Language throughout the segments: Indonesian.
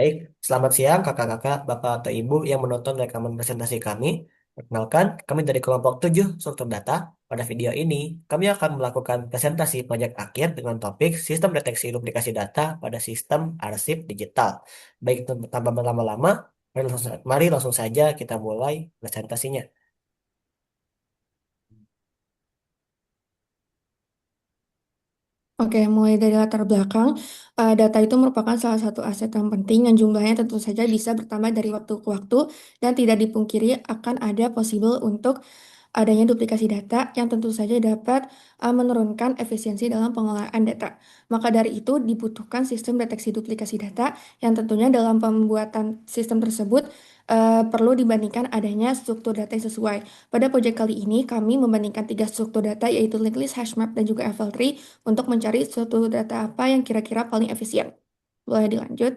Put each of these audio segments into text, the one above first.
Baik, selamat siang kakak-kakak, bapak atau ibu yang menonton rekaman presentasi kami. Perkenalkan, kami dari kelompok 7 struktur data. Pada video ini, kami akan melakukan presentasi proyek akhir dengan topik sistem deteksi duplikasi data pada sistem arsip digital. Baik, tanpa berlama-lama, mari langsung saja kita mulai presentasinya. Oke, mulai dari latar belakang, data itu merupakan salah satu aset yang penting yang jumlahnya tentu saja bisa bertambah dari waktu ke waktu dan tidak dipungkiri akan ada possible untuk adanya duplikasi data yang tentu saja dapat menurunkan efisiensi dalam pengelolaan data. Maka dari itu dibutuhkan sistem deteksi duplikasi data yang tentunya dalam pembuatan sistem tersebut perlu dibandingkan adanya struktur data yang sesuai. Pada proyek kali ini kami membandingkan tiga struktur data yaitu linked list, hashmap, dan juga FL3 untuk mencari struktur data apa yang kira-kira paling efisien. Boleh dilanjut?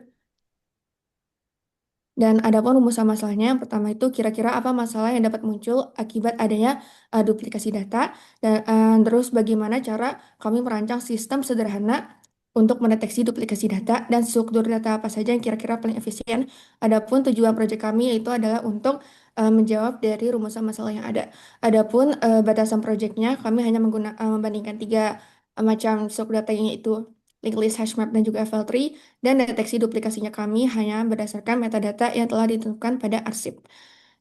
Dan adapun rumusan masalahnya, yang pertama itu kira-kira apa masalah yang dapat muncul akibat adanya duplikasi data, dan terus bagaimana cara kami merancang sistem sederhana untuk mendeteksi duplikasi data dan struktur data apa saja yang kira-kira paling efisien. Adapun tujuan proyek kami yaitu adalah untuk menjawab dari rumusan masalah yang ada. Adapun batasan proyeknya, kami hanya membandingkan tiga macam struktur data yaitu linked list, hashmap, dan juga FL3 dan deteksi duplikasinya kami hanya berdasarkan metadata yang telah ditentukan pada arsip.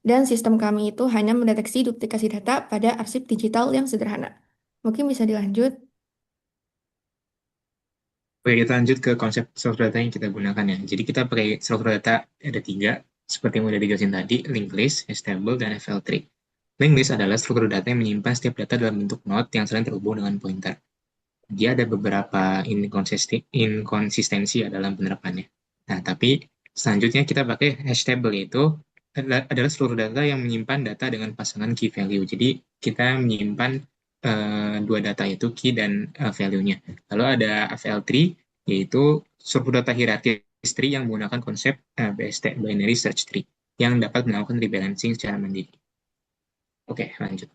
Dan sistem kami itu hanya mendeteksi duplikasi data pada arsip digital yang sederhana. Mungkin bisa dilanjut. Oke, kita lanjut ke konsep struktur data yang kita gunakan ya. Jadi kita pakai struktur data ada tiga, seperti yang udah dijelasin tadi, linked list, hash table, dan FL3. Linked list adalah struktur data yang menyimpan setiap data dalam bentuk node yang saling terhubung dengan pointer. Dia ada beberapa inkonsistensi ya dalam penerapannya. Nah, tapi selanjutnya kita pakai hash table, yaitu adalah struktur data yang menyimpan data dengan pasangan key value. Jadi kita menyimpan dua data, yaitu key dan value-nya. Lalu ada FL3, yaitu struktur data hierarkis tree yang menggunakan konsep BST, Binary Search Tree, yang dapat melakukan rebalancing secara mandiri. Oke, lanjut.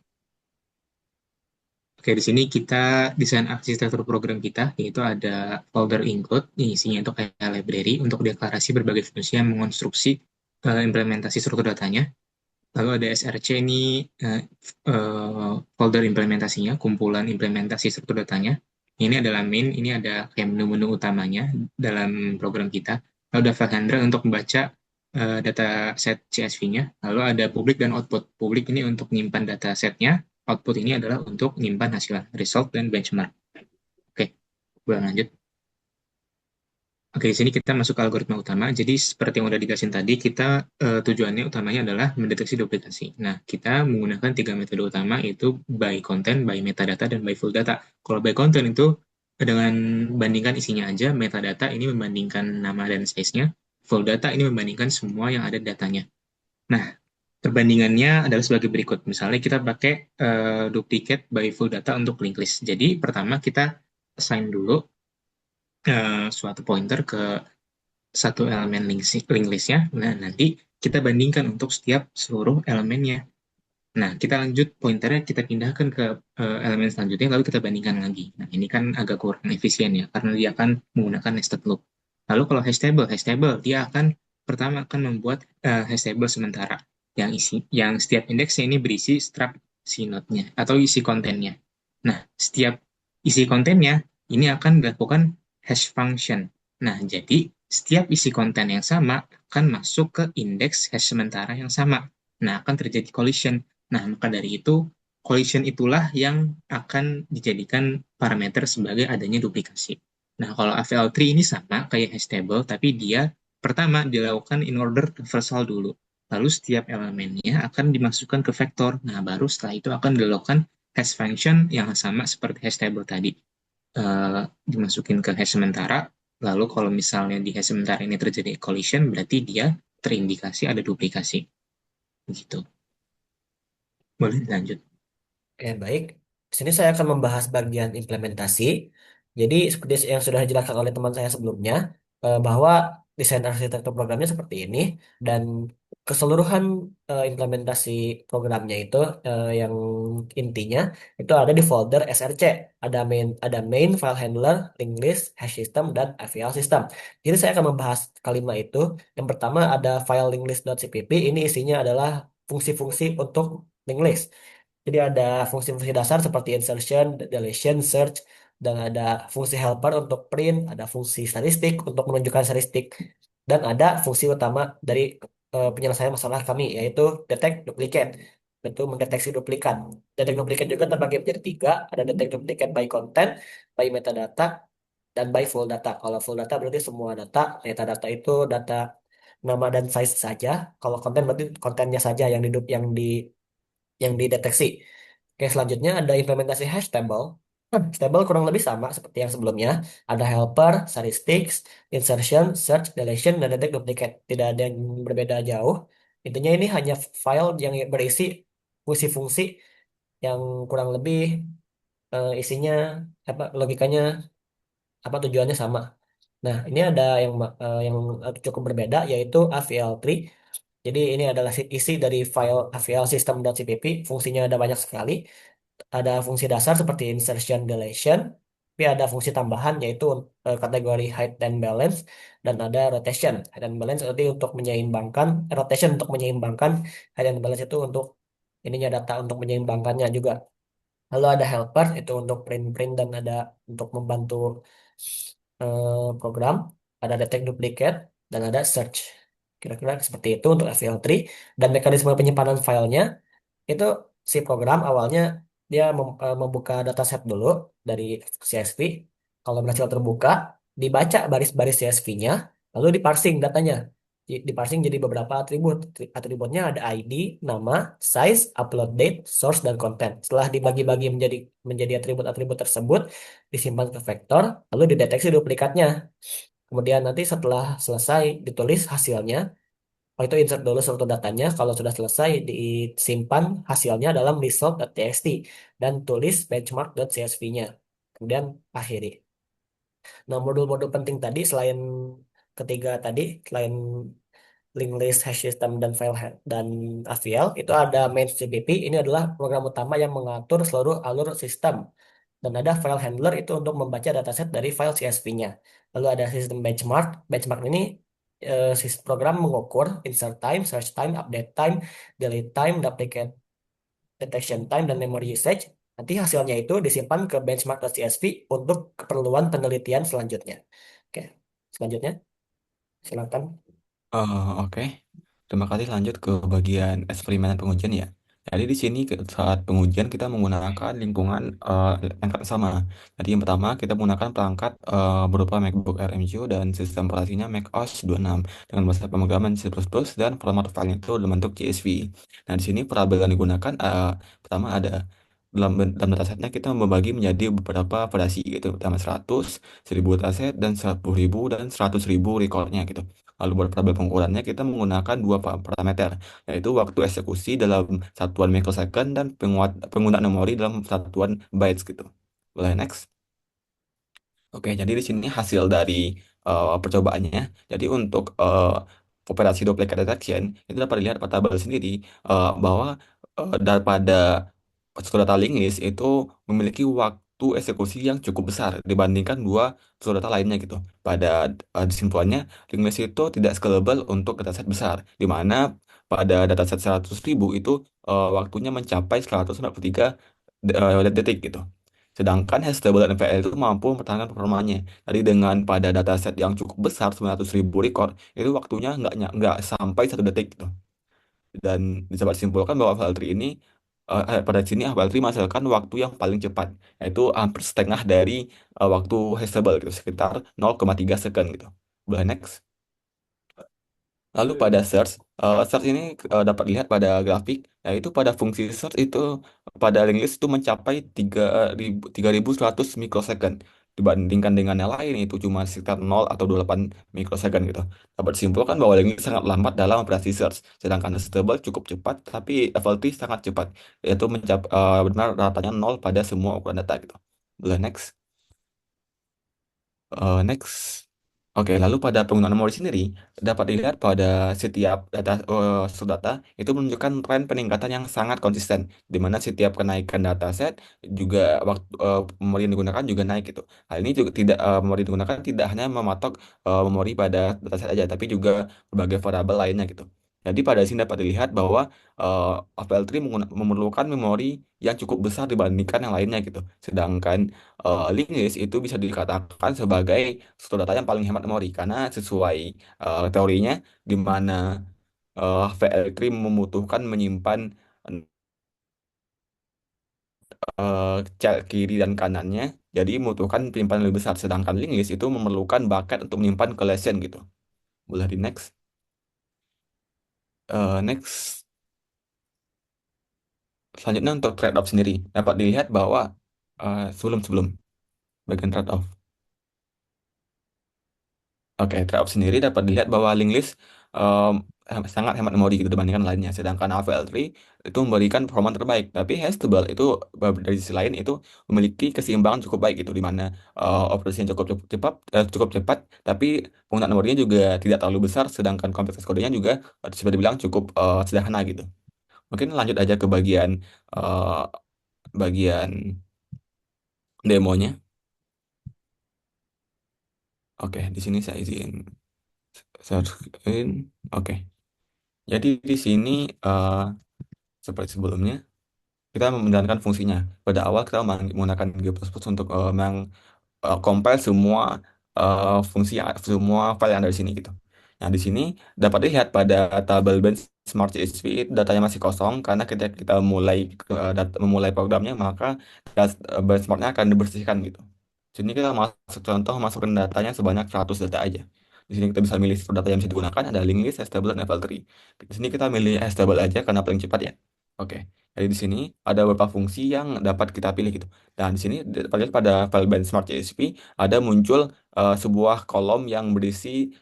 Oke, di sini kita desain arsitektur program kita, yaitu ada folder include, yang isinya itu kayak library untuk deklarasi berbagai fungsi yang mengonstruksi implementasi struktur datanya. Lalu ada SRC ini folder implementasinya, kumpulan implementasi struktur datanya. Ini adalah main, ini ada kayak menu-menu utamanya dalam program kita. Lalu ada file handler untuk membaca data set CSV-nya. Lalu ada public dan output. Public ini untuk menyimpan data setnya, output ini adalah untuk menyimpan hasil result dan benchmark. Oke, boleh lanjut. Oke, di sini kita masuk ke algoritma utama. Jadi seperti yang udah dijelasin tadi, kita tujuannya utamanya adalah mendeteksi duplikasi. Nah, kita menggunakan tiga metode utama, yaitu by content, by metadata, dan by full data. Kalau by content itu dengan bandingkan isinya aja, metadata ini membandingkan nama dan size-nya, full data ini membandingkan semua yang ada di datanya. Nah, perbandingannya adalah sebagai berikut. Misalnya kita pakai duplicate by full data untuk linked list. Jadi pertama kita assign dulu suatu pointer ke satu elemen link listnya. Nah, nanti kita bandingkan untuk setiap seluruh elemennya. Nah, kita lanjut pointernya, kita pindahkan ke elemen selanjutnya, lalu kita bandingkan lagi. Nah, ini kan agak kurang efisien ya, karena dia akan menggunakan nested loop. Lalu kalau hash table dia akan pertama akan membuat hash table sementara yang setiap indeksnya ini berisi struct si node-nya atau isi kontennya. Nah, setiap isi kontennya ini akan dilakukan hash function. Nah, jadi setiap isi konten yang sama akan masuk ke indeks hash sementara yang sama. Nah, akan terjadi collision. Nah, maka dari itu, collision itulah yang akan dijadikan parameter sebagai adanya duplikasi. Nah, kalau AVL3 ini sama kayak hash table, tapi dia pertama dilakukan in order reversal dulu. Lalu setiap elemennya akan dimasukkan ke vektor. Nah, baru setelah itu akan dilakukan hash function yang sama seperti hash table tadi. Dimasukin ke hash sementara, lalu kalau misalnya di hash sementara ini terjadi collision, berarti dia terindikasi ada duplikasi. Gitu. Boleh lanjut. Oke, baik. Di sini saya akan membahas bagian implementasi. Jadi, seperti yang sudah dijelaskan oleh teman saya sebelumnya, bahwa desain arsitektur programnya seperti ini, dan keseluruhan implementasi programnya itu yang intinya itu ada di folder src. Ada main file handler, link list, hash system, dan FPL system. Jadi saya akan membahas kelima itu. Yang pertama ada file linklist.cpp. Ini isinya adalah fungsi-fungsi untuk link list. Jadi ada fungsi-fungsi dasar seperti insertion, deletion, search, dan ada fungsi helper untuk print, ada fungsi statistik untuk menunjukkan statistik, dan ada fungsi utama dari penyelesaian masalah kami, yaitu detect duplicate. Itu mendeteksi duplikat. Detect duplicate juga terbagi menjadi tiga, ada detect duplicate by content, by metadata, dan by full data. Kalau full data berarti semua data, metadata itu data nama dan size saja. Kalau konten berarti kontennya saja yang dideteksi. Oke, selanjutnya ada implementasi hash table. Table kurang lebih sama seperti yang sebelumnya. Ada helper, statistics, insertion, search, deletion, dan detect duplicate. Tidak ada yang berbeda jauh. Intinya ini hanya file yang berisi fungsi-fungsi yang kurang lebih isinya apa logikanya apa tujuannya sama. Nah, ini ada yang cukup berbeda, yaitu AVL3. Jadi ini adalah isi dari file AVL system.cpp. Fungsinya ada banyak sekali. Ada fungsi dasar seperti insertion, deletion, tapi ada fungsi tambahan yaitu kategori height dan balance, dan ada rotation. Height and balance nanti untuk menyeimbangkan, rotation untuk menyeimbangkan, height and balance itu untuk ininya data untuk menyeimbangkannya juga. Lalu ada helper itu untuk print-print, dan ada untuk membantu program, ada detect duplicate, dan ada search. Kira-kira seperti itu untuk FVL3. Dan mekanisme penyimpanan filenya itu si program awalnya dia membuka dataset dulu dari CSV. Kalau berhasil terbuka, dibaca baris-baris CSV-nya, lalu diparsing datanya. Diparsing jadi beberapa atribut. Atributnya ada ID, nama, size, upload date, source, dan content. Setelah dibagi-bagi menjadi atribut-atribut tersebut, disimpan ke vektor, lalu dideteksi duplikatnya. Kemudian nanti setelah selesai ditulis hasilnya. Oh, itu insert dulu struktur datanya. Kalau sudah selesai, disimpan hasilnya dalam result.txt dan tulis benchmark.csv-nya. Kemudian akhiri. Nah, modul-modul penting tadi ketiga tadi, selain link list, hash system, dan dan AVL, itu ada main CPP. Ini adalah program utama yang mengatur seluruh alur sistem. Dan ada file handler itu untuk membaca dataset dari file CSV-nya. Lalu ada sistem benchmark. Benchmark ini program mengukur insert time, search time, update time, delete time, duplicate detection time, dan memory usage. Nanti hasilnya itu disimpan ke benchmark.csv untuk keperluan penelitian selanjutnya. Oke, selanjutnya silakan. Oke. Terima kasih, lanjut ke bagian eksperimen dan pengujian ya. Jadi di sini saat pengujian kita menggunakan lingkungan yang sama. Jadi yang pertama kita menggunakan perangkat berupa MacBook Air M2 dan sistem operasinya macOS 26 dengan bahasa pemrograman C++ dan format filenya itu dalam bentuk CSV. Nah di sini perabel yang digunakan pertama ada dalam datasetnya kita membagi menjadi beberapa variasi gitu. Pertama 100, 1000 dataset, dan 10.000 dan 100.000 recordnya gitu. Lalu buat tabel pengukurannya kita menggunakan dua parameter, yaitu waktu eksekusi dalam satuan microsecond dan penggunaan memori dalam satuan bytes gitu. Boleh next? Oke, jadi di sini hasil dari percobaannya. Jadi untuk operasi duplicate detection itu dapat dilihat pada tabel sendiri bahwa daripada suatu data link list itu memiliki waktu eksekusi yang cukup besar dibandingkan dua suatu data lainnya gitu. Pada kesimpulannya, link list itu tidak scalable untuk dataset besar, di mana pada dataset 100.000 itu waktunya mencapai 193 detik gitu. Sedangkan Hastable dan NVL itu mampu mempertahankan performanya. Jadi dengan pada dataset yang cukup besar 900.000 record, itu waktunya nggak sampai 1 detik gitu. Dan dapat disimpulkan bahwa VL3 ini pada sini VL3 menghasilkan waktu yang paling cepat, yaitu hampir setengah dari waktu Hastable gitu, sekitar 0,3 second gitu. Boleh next? Lalu pada search ini dapat dilihat pada grafik, yaitu pada fungsi search itu pada link list itu mencapai 3.100 mikrosecond dibandingkan dengan yang lain itu cuma sekitar 0 atau 28 mikrosecond gitu. Dapat disimpulkan bahwa link list sangat lambat dalam operasi search, sedangkan stable cukup cepat, tapi FLT sangat cepat, yaitu benar ratanya 0 pada semua ukuran data gitu. Boleh next? Next. Oke, lalu pada penggunaan memori sendiri, dapat dilihat pada setiap sub data itu menunjukkan tren peningkatan yang sangat konsisten, di mana setiap kenaikan dataset juga waktu memori yang digunakan juga naik gitu. Hal ini juga tidak memori yang digunakan tidak hanya mematok memori pada dataset aja, tapi juga berbagai variabel lainnya gitu. Jadi pada sini dapat dilihat bahwa FL3 memerlukan memori yang cukup besar dibandingkan yang lainnya gitu. Sedangkan linked list itu bisa dikatakan sebagai suatu data yang paling hemat memori karena sesuai teorinya di mana VL3 membutuhkan menyimpan cel kiri dan kanannya, jadi membutuhkan penyimpanan lebih besar. Sedangkan linked list itu memerlukan bucket untuk menyimpan ke lesson gitu. Boleh di next. Next, selanjutnya untuk trade-off sendiri dapat dilihat bahwa sebelum sebelum bagian trade-off. Oke, trade-off sendiri dapat dilihat bahwa link list em, sangat hemat memori gitu dibandingkan lainnya. Sedangkan AVL3 itu memberikan performa terbaik. Tapi Hastable itu dari sisi lain itu memiliki keseimbangan cukup baik gitu, di mana operasinya cukup cepat, tapi penggunaan memorinya juga tidak terlalu besar. Sedangkan kompleksitas kodenya juga bisa dibilang cukup sederhana gitu. Mungkin lanjut aja ke eh, bagian demonya. Oke, di sini saya izin share screen. Oke. Jadi di sini eh, seperti sebelumnya kita menjalankan fungsinya. Pada awal kita menggunakan G++ untuk compile semua semua file yang ada di sini gitu. Nah, di sini dapat dilihat pada tabel benchmark CSV datanya masih kosong karena ketika kita memulai programnya maka benchmarknya akan dibersihkan gitu. Sini kita masuk contoh masukin datanya sebanyak 100 data aja. Di sini kita bisa milih satu data yang bisa digunakan ada link list, stable, dan level 3. Di sini kita milih stable aja karena paling cepat ya. Oke. Jadi di sini ada beberapa fungsi yang dapat kita pilih gitu. Dan di sini pada file benchmark CSV ada muncul sebuah kolom yang berisi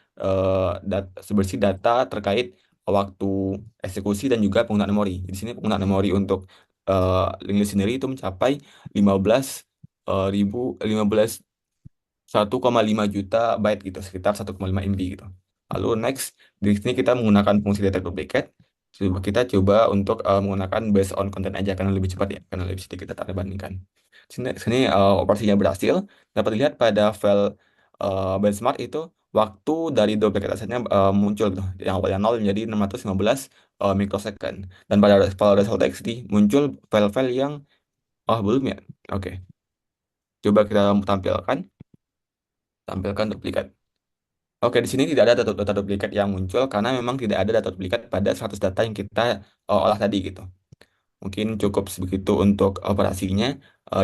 data terkait waktu eksekusi dan juga penggunaan memori. Di sini penggunaan memori untuk link list sendiri itu mencapai 15 ribu 1,5 juta byte gitu, sekitar 1,5 MB gitu. Lalu next, di sini kita menggunakan fungsi detect duplicate. Kita coba untuk menggunakan based on content aja karena lebih cepat ya, karena lebih sedikit data dibandingkan. Sini operasinya berhasil. Dapat dilihat pada file benchmark itu waktu dari duplicate asetnya muncul gitu. Yang awalnya 0 menjadi 615 mikrosecond. Dan pada result.txt muncul file-file yang belum ya. Oke, coba kita tampilkan duplikat. Oke, di sini tidak ada data duplikat yang muncul karena memang tidak ada data duplikat pada 100 data yang kita olah tadi gitu. Mungkin cukup sebegitu untuk operasinya.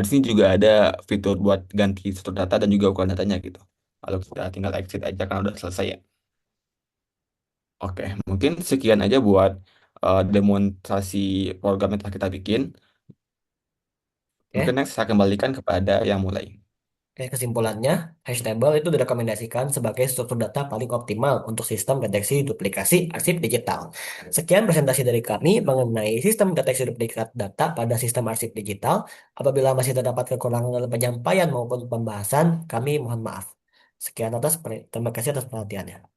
Di sini juga ada fitur buat ganti struktur data dan juga ukuran datanya gitu. Lalu kita tinggal exit aja karena udah selesai ya. Oke, mungkin sekian aja buat demonstrasi program yang telah kita bikin. Mungkin Oke. next saya kembalikan kepada yang mulai. Oke, kesimpulannya, hash table itu direkomendasikan sebagai struktur data paling optimal untuk sistem deteksi duplikasi arsip digital. Sekian presentasi dari kami mengenai sistem deteksi duplikat data pada sistem arsip digital. Apabila masih terdapat kekurangan dalam penyampaian maupun pembahasan, kami mohon maaf. Sekian terima kasih atas perhatiannya.